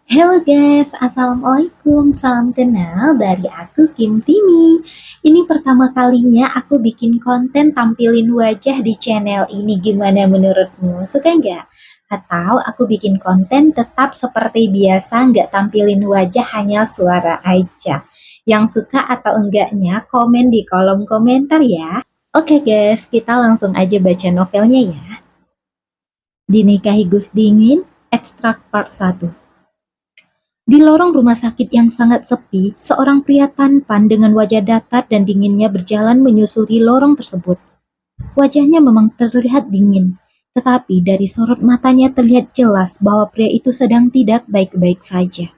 Halo guys, Assalamualaikum, salam kenal dari aku Kim Timi. Ini pertama kalinya aku bikin konten tampilin wajah di channel ini, gimana menurutmu? Suka nggak? Atau aku bikin konten tetap seperti biasa, nggak tampilin wajah, hanya suara aja? Yang suka atau enggaknya komen di kolom komentar ya. Oke guys, kita langsung aja baca novelnya ya. Dinikahi Gus Dingin, ekstrak part 1. Di lorong rumah sakit yang sangat sepi, seorang pria tampan dengan wajah datar dan dinginnya berjalan menyusuri lorong tersebut. Wajahnya memang terlihat dingin, tetapi dari sorot matanya terlihat jelas bahwa pria itu sedang tidak baik-baik saja.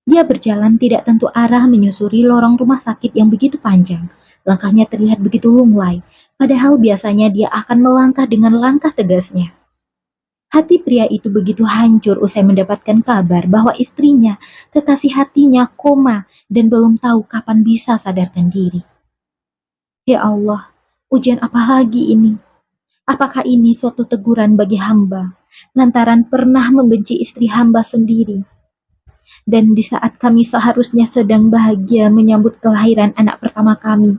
Dia berjalan tidak tentu arah menyusuri lorong rumah sakit yang begitu panjang. Langkahnya terlihat begitu lunglai, padahal biasanya dia akan melangkah dengan langkah tegasnya. Hati pria itu begitu hancur usai mendapatkan kabar bahwa istrinya, kekasih hatinya, koma dan belum tahu kapan bisa sadarkan diri. Ya Allah, ujian apa lagi ini? Apakah ini suatu teguran bagi hamba, lantaran pernah membenci istri hamba sendiri? Dan di saat kami seharusnya sedang bahagia menyambut kelahiran anak pertama kami,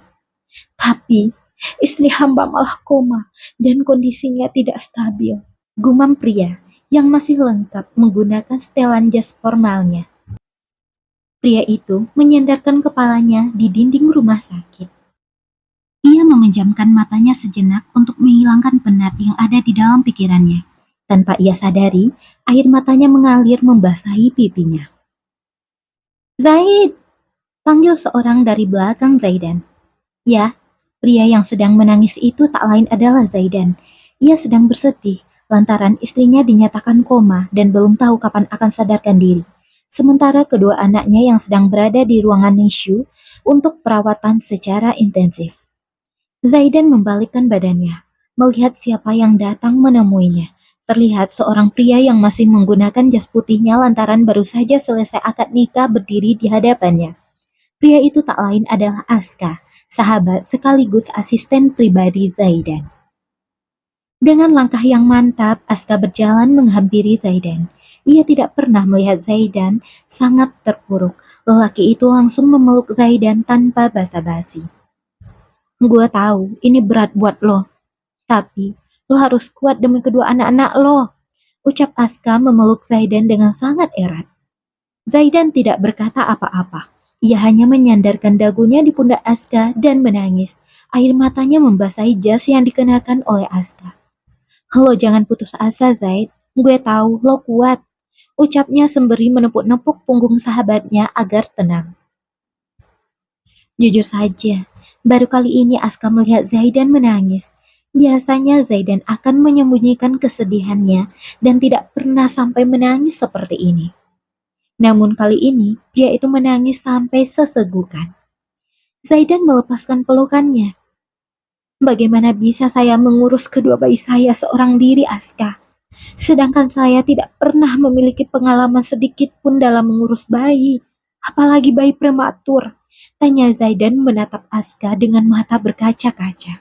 tapi istri hamba malah koma dan kondisinya tidak stabil. Gumam pria yang masih lengkap menggunakan setelan jas formalnya. Pria itu menyandarkan kepalanya di dinding rumah sakit. Ia memejamkan matanya sejenak untuk menghilangkan penat yang ada di dalam pikirannya. Tanpa ia sadari, air matanya mengalir membasahi pipinya. Zaid! Panggil seorang dari belakang Zaidan. Ya, pria yang sedang menangis itu tak lain adalah Zaidan. Ia sedang bersedih lantaran istrinya dinyatakan koma dan belum tahu kapan akan sadarkan diri. Sementara kedua anaknya yang sedang berada di ruangan NICU untuk perawatan secara intensif. Zaidan membalikkan badannya, melihat siapa yang datang menemuinya. Terlihat seorang pria yang masih menggunakan jas putihnya lantaran baru saja selesai akad nikah berdiri di hadapannya. Pria itu tak lain adalah Aska, sahabat sekaligus asisten pribadi Zaidan. Dengan langkah yang mantap, Aska berjalan menghampiri Zaidan. Ia tidak pernah melihat Zaidan sangat terpuruk. Lelaki itu langsung memeluk Zaidan tanpa basa-basi. Gua tahu ini berat buat lo, tapi lo harus kuat demi kedua anak-anak lo. Ucap Aska memeluk Zaidan dengan sangat erat. Zaidan tidak berkata apa-apa. Ia hanya menyandarkan dagunya di pundak Aska dan menangis. Air matanya membasahi jas yang dikenakan oleh Aska. Lo jangan putus asa, Zaid. Gue tahu lo kuat. Ucapnya sembari menepuk-nepuk punggung sahabatnya agar tenang. Jujur saja, baru kali ini Aska melihat Zaidan menangis. Biasanya Zaidan akan menyembunyikan kesedihannya dan tidak pernah sampai menangis seperti ini. Namun kali ini, pria itu menangis sampai sesegukan. Zaidan melepaskan pelukannya. Bagaimana bisa saya mengurus kedua bayi saya seorang diri, Aska? Sedangkan saya tidak pernah memiliki pengalaman sedikit pun dalam mengurus bayi. Apalagi bayi prematur. Tanya Zaidan menatap Aska dengan mata berkaca-kaca.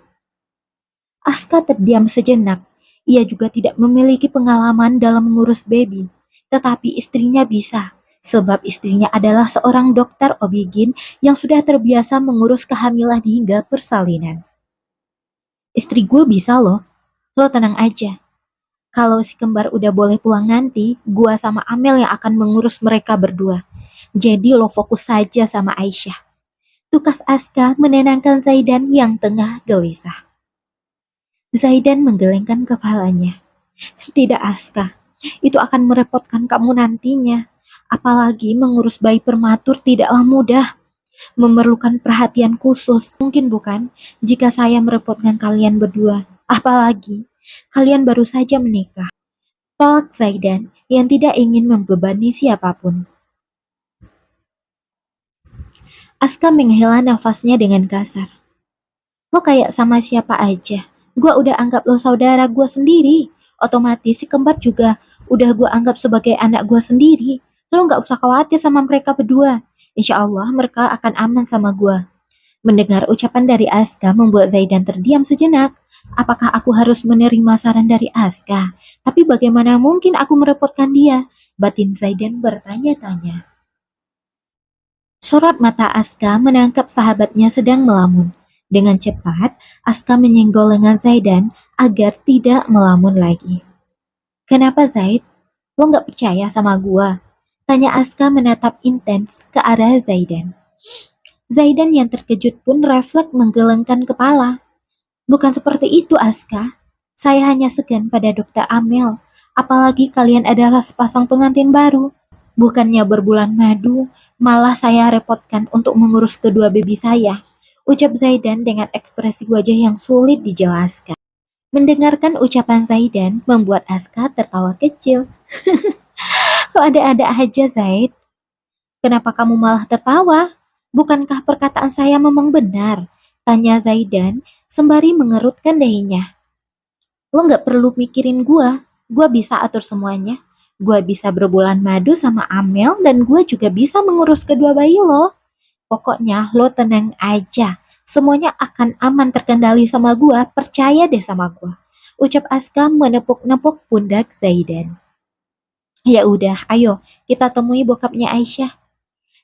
Aska terdiam sejenak. Ia juga tidak memiliki pengalaman dalam mengurus baby. Tetapi istrinya bisa. Sebab istrinya adalah seorang dokter obigin yang sudah terbiasa mengurus kehamilan hingga persalinan. Istri gue bisa loh. Lo tenang aja. Kalau si kembar udah boleh pulang nanti, gua sama Amel yang akan mengurus mereka berdua. Jadi lo fokus saja sama Aisyah. Tukas Aska menenangkan Zaidan yang tengah gelisah. Zaidan menggelengkan kepalanya. Tidak, Aska. Itu akan merepotkan kamu nantinya. Apalagi mengurus bayi prematur tidaklah mudah. Memerlukan perhatian khusus. Mungkin bukan jika saya merepotkan kalian berdua. Apalagi kalian baru saja menikah. Tolak Zaidan yang tidak ingin membebani siapapun. Aska menghela nafasnya dengan kasar. Lo kayak sama siapa aja. Gua udah anggap lo saudara gua sendiri. Otomatis si kembar juga udah gua anggap sebagai anak gua sendiri. Lo gak usah khawatir sama mereka berdua. Insya Allah mereka akan aman sama gua. Mendengar ucapan dari Aska membuat Zaidan terdiam sejenak. Apakah aku harus menerima saran dari Aska? Tapi bagaimana mungkin aku merepotkan dia? Batin Zaidan bertanya-tanya. Sorot mata Aska menangkap sahabatnya sedang melamun. Dengan cepat, Aska menyenggol lengan Zaidan agar tidak melamun lagi. Kenapa Zaid? Lo gak percaya sama gua? Tanya Aska menatap intens ke arah Zaidan. Zaidan yang terkejut pun refleks menggelengkan kepala. Bukan seperti itu Aska. Saya hanya segan pada Dokter Amel. Apalagi kalian adalah sepasang pengantin baru. Bukannya berbulan madu, malah saya repotkan untuk mengurus kedua baby saya. Ucap Zaidan dengan ekspresi wajah yang sulit dijelaskan. Mendengarkan ucapan Zaidan membuat Aska tertawa kecil. Lo ada-ada aja Zaid. Kenapa kamu malah tertawa? Bukankah perkataan saya memang benar? Tanya Zaidan sembari mengerutkan dahinya. Lo gak perlu mikirin gua bisa atur semuanya. Gua bisa berbulan madu sama Amel dan gua juga bisa mengurus kedua bayi lo. Pokoknya lo tenang aja. Semuanya akan aman terkendali sama gua, percaya deh sama gua. Ucap Aska menepuk-nepuk pundak Zaidan. Ya udah, ayo kita temui bokapnya Aisyah.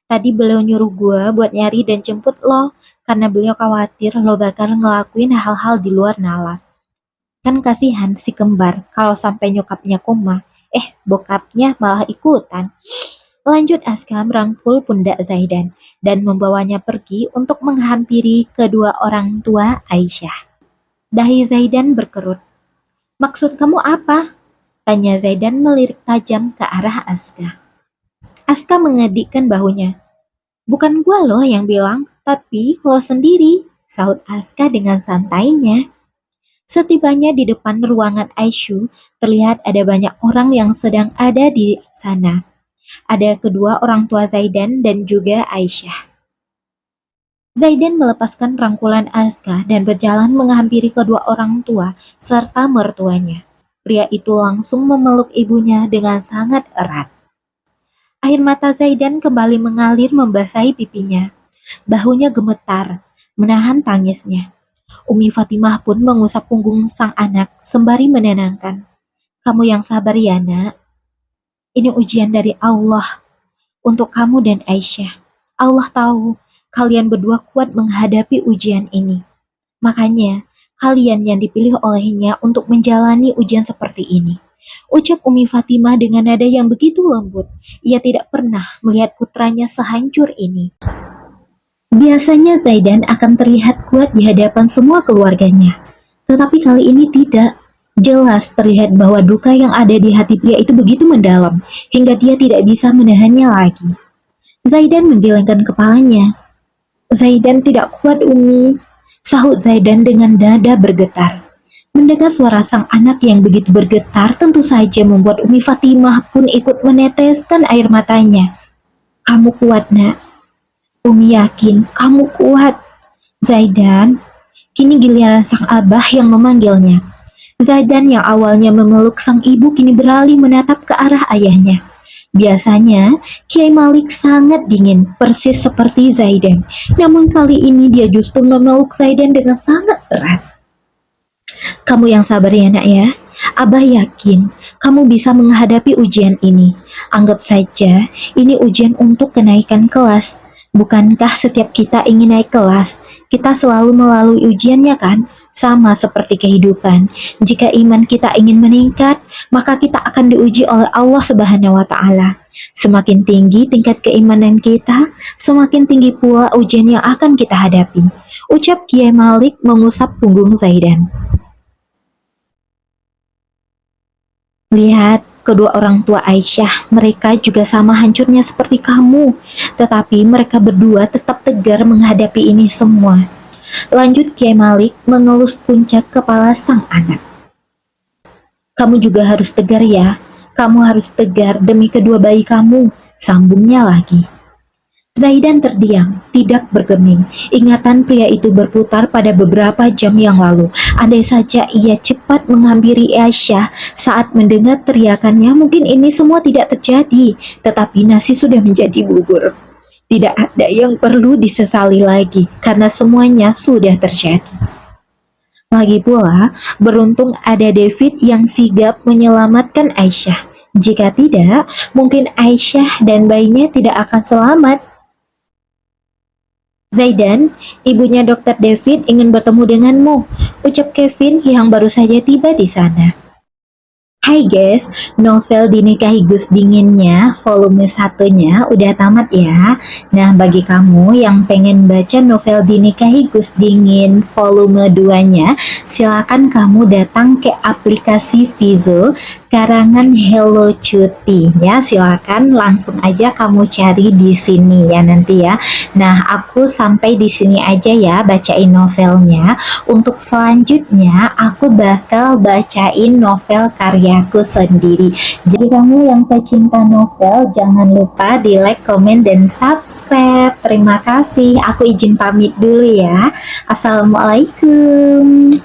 Tadi beliau nyuruh gue buat nyari dan jemput lo, karena beliau khawatir lo bakal ngelakuin hal-hal di luar nalar. Kan kasihan si kembar kalau sampai nyokapnya koma, bokapnya malah ikutan. Lanjut Aska merangkul pundak Zaidan dan membawanya pergi untuk menghampiri kedua orang tua Aisyah. Dahi Zaidan berkerut. Maksud kamu apa? Tanya Zaidan melirik tajam ke arah Aska. Aska mengedikkan bahunya. Bukan gua loh yang bilang, tapi lo sendiri, sahut Aska dengan santainya. Setibanya di depan ruangan ICU, terlihat ada banyak orang yang sedang ada di sana. Ada kedua orang tua Zaidan dan juga Aisyah. Zaidan melepaskan rangkulan Aska dan berjalan menghampiri kedua orang tua serta mertuanya. Pria itu langsung memeluk ibunya dengan sangat erat. Air mata Zaidan kembali mengalir membasahi pipinya. Bahunya gemetar, menahan tangisnya. Umi Fatimah pun mengusap punggung sang anak sembari menenangkan. Kamu yang sabar ya nak. Ini ujian dari Allah untuk kamu dan Aisyah. Allah tahu kalian berdua kuat menghadapi ujian ini. Makanya kalian yang dipilih olehnya untuk menjalani ujian seperti ini. Ucap Umi Fatimah dengan nada yang begitu lembut. Ia tidak pernah melihat putranya sehancur ini. Biasanya Zaidan akan terlihat kuat di hadapan semua keluarganya. Tetapi kali ini tidak. Jelas terlihat bahwa duka yang ada di hati pria itu begitu mendalam, hingga dia tidak bisa menahannya lagi. Zaidan menggelengkan kepalanya. Zaidan tidak kuat Umi, sahut Zaidan dengan dada bergetar. Mendengar suara sang anak yang begitu bergetar tentu saja membuat Umi Fatimah pun ikut meneteskan air matanya. Kamu kuat nak. Umi yakin kamu kuat. Zaidan, kini giliran sang abah yang memanggilnya. Zaidan yang awalnya memeluk sang ibu kini beralih menatap ke arah ayahnya. Biasanya, Kiai Malik sangat dingin, persis seperti Zaidan. Namun kali ini dia justru memeluk Zaidan dengan sangat erat. Kamu yang sabar ya nak ya. Abah yakin kamu bisa menghadapi ujian ini. Anggap saja ini ujian untuk kenaikan kelas. Bukankah setiap kita ingin naik kelas, kita selalu melalui ujiannya kan? Sama seperti kehidupan. Jika iman kita ingin meningkat, maka kita akan diuji oleh Allah Subhanahu wa Ta'ala. Semakin tinggi tingkat keimanan kita, semakin tinggi pula ujian yang akan kita hadapi. Ucap Kiai Malik mengusap punggung Zaidan. Lihat, kedua orang tua Aisyah, mereka juga sama hancurnya seperti kamu. Tetapi mereka berdua tetap tegar menghadapi ini semua. Lanjut Kiai Malik mengelus puncak kepala sang anak. Kamu juga harus tegar ya. Kamu harus tegar demi kedua bayi kamu. Sambungnya lagi. Zaidan terdiam, tidak bergeming. Ingatan pria itu berputar pada beberapa jam yang lalu. Andai saja ia cepat menghampiri Aisyah saat mendengar teriakannya, mungkin ini semua tidak terjadi. Tetapi nasi sudah menjadi bubur. Tidak ada yang perlu disesali lagi, karena semuanya sudah terjadi. Lagi pula, beruntung ada David yang sigap menyelamatkan Aisyah. Jika tidak, mungkin Aisyah dan bayinya tidak akan selamat. Zaidan, ibunya Dr. David ingin bertemu denganmu, ucap Kevin yang baru saja tiba di sana. Hai guys, novel Dinikahi Gus Dinginnya volume satunya udah tamat ya. Nah, bagi kamu yang pengen baca novel Dinikahi Gus Dingin volume 2-nya, silakan kamu datang ke aplikasi Vizo karangan Hello Cuti ya. Silakan langsung aja kamu cari di sini ya nanti ya. Nah, aku sampai di sini aja ya bacain novelnya. Untuk selanjutnya, aku bakal bacain novel karyaku sendiri. Jadi kamu yang pecinta novel, jangan lupa di like, komen, dan subscribe. Terima kasih. Aku izin pamit dulu ya. Assalamualaikum.